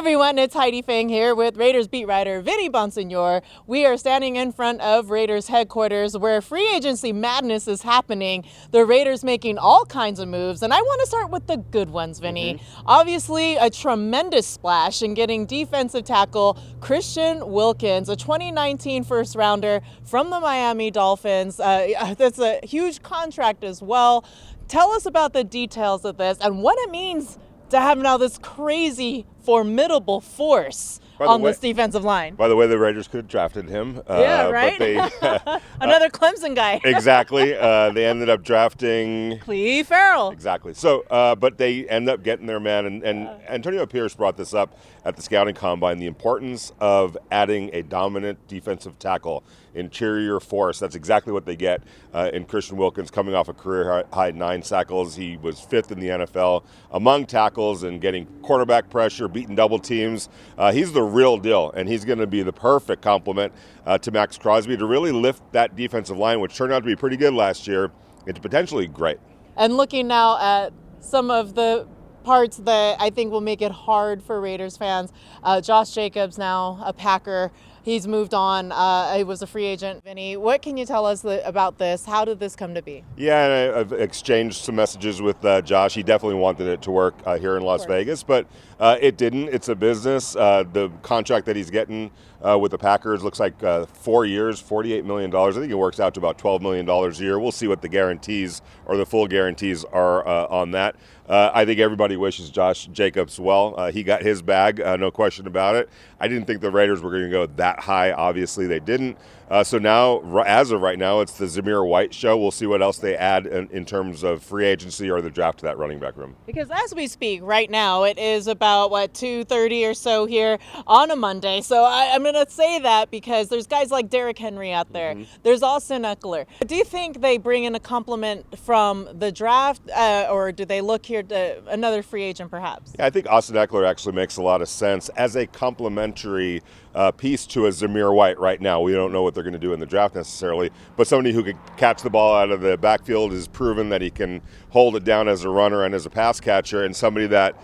everyone, it's Heidi Fang here with Raiders beat writer Vinny Bonsignore. We are standing in front of Raiders headquarters where free agency madness is happening. The Raiders making all kinds of moves, and I want to start with the good ones, Vinny. Obviously, a tremendous splash in getting defensive tackle Christian Wilkins, a 2019 first rounder from the Miami Dolphins. That's a huge contract as well. Tell us about the details of this and what it means to have now this crazy, formidable force on this defensive line. By the way, the Raiders could have drafted him. Yeah, right? But Another Clemson guy. Exactly. They ended up drafting Cleve Farrell. Exactly. So, but they end up getting their man. And Antonio Pierce brought this up at the scouting combine, the importance of adding a dominant defensive tackle, interior force. That's exactly what they get in Christian Wilkins, coming off a career-high 9 tackles. He was 5th in the NFL among tackles and getting quarterback pressure, beating double teams. He's the real deal, and he's going to be the perfect complement to Max Crosby to really lift that defensive line, which turned out to be pretty good last year, into potentially great. And looking now at some of the parts that I think will make it hard for Raiders fans, Josh Jacobs now a Packer. He's moved on. He was a free agent. Vinny, what can you tell us about this? How did this come to be? Yeah, and I've exchanged some messages with Josh. He definitely wanted it to work here in Las Vegas, but it didn't. It's a business. The contract that he's getting with the Packers looks like 4 years, $48 million. I think it works out to about $12 million a year. We'll see what the guarantees or the full guarantees are on that. I think everybody wishes Josh Jacobs well. He got his bag, no question about it. I didn't think the Raiders were going to go that high. Obviously, they didn't. So now, as of right now, it's the Zamir White show. We'll see what else they add in terms of free agency or the draft to that running back room. Because as we speak right now, it is about, 2:30 or so here on a Monday. So I'm going to say that because there's guys like Derrick Henry out there. There's Austin Ekeler. Do you think they bring in a compliment from the draft, or do they look here to another free agent perhaps? Yeah, I think Austin Ekeler actually makes a lot of sense as a complementary piece to a Zamir White right now. We don't know what they're going to do in the draft necessarily, but somebody who can catch the ball out of the backfield has proven that he can hold it down as a runner and as a pass catcher, and somebody that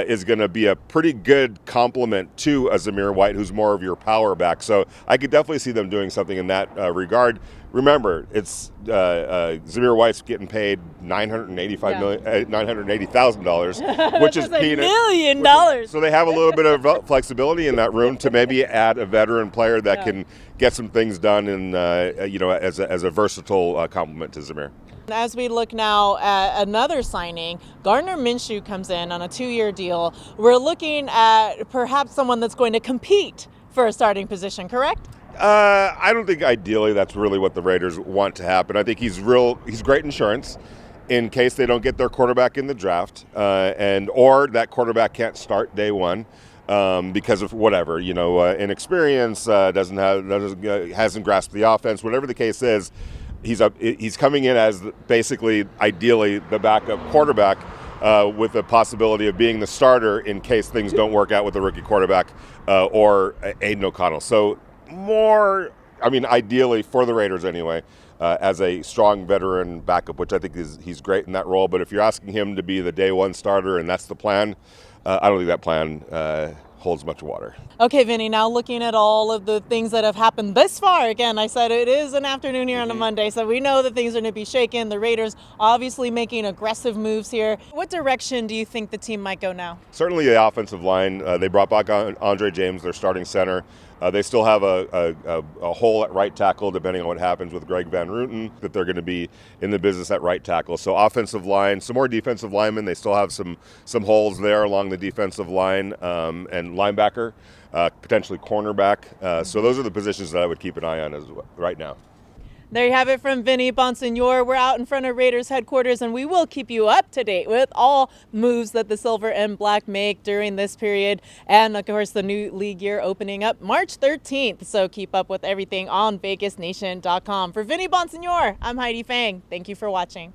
is going to be a pretty good complement to a Zamir White, who's more of your power back. So I could definitely see them doing something in that regard. Remember, it's Zamir White's getting paid $980,000, which is peanuts. $1 million. So they have a little bit of flexibility in that room to maybe add a veteran player that can get some things done, and as a versatile complement to Zamir. As we look now at another signing, Gardner Minshew comes in on a 2-year deal. We're looking at perhaps someone that's going to compete for a starting position, correct? I don't think ideally that's really what the Raiders want to happen. I think he's great insurance in case they don't get their quarterback in the draft, or that quarterback can't start day one because of whatever, inexperience, hasn't grasped the offense, whatever the case is. He's coming in as basically, ideally, the backup quarterback with the possibility of being the starter in case things don't work out with the rookie quarterback or Aiden O'Connell. So ideally for the Raiders anyway, as a strong veteran backup, which I think he's great in that role. But if you're asking him to be the day one starter and that's the plan, I don't think that plan holds much water. Okay, Vinny, now looking at all of the things that have happened this far, again, I said it is an afternoon here on a Monday, so we know that things are going to be shaken. The Raiders obviously making aggressive moves here. What direction do you think the team might go now? Certainly the offensive line. They brought back Andre James, their starting center. They still have a hole at right tackle, depending on what happens with Greg Van Rooten, that they're going to be in the business at right tackle. So offensive line, some more defensive linemen. They still have some holes there along the defensive line, and linebacker, potentially cornerback. So those are the positions that I would keep an eye on right now. There you have it from Vinny Bonsignore. We're out in front of Raiders headquarters, and we will keep you up to date with all moves that the Silver and Black make during this period. And, of course, the new league year opening up March 13th. So keep up with everything on VegasNation.com. For Vinny Bonsignore, I'm Heidi Fang. Thank you for watching.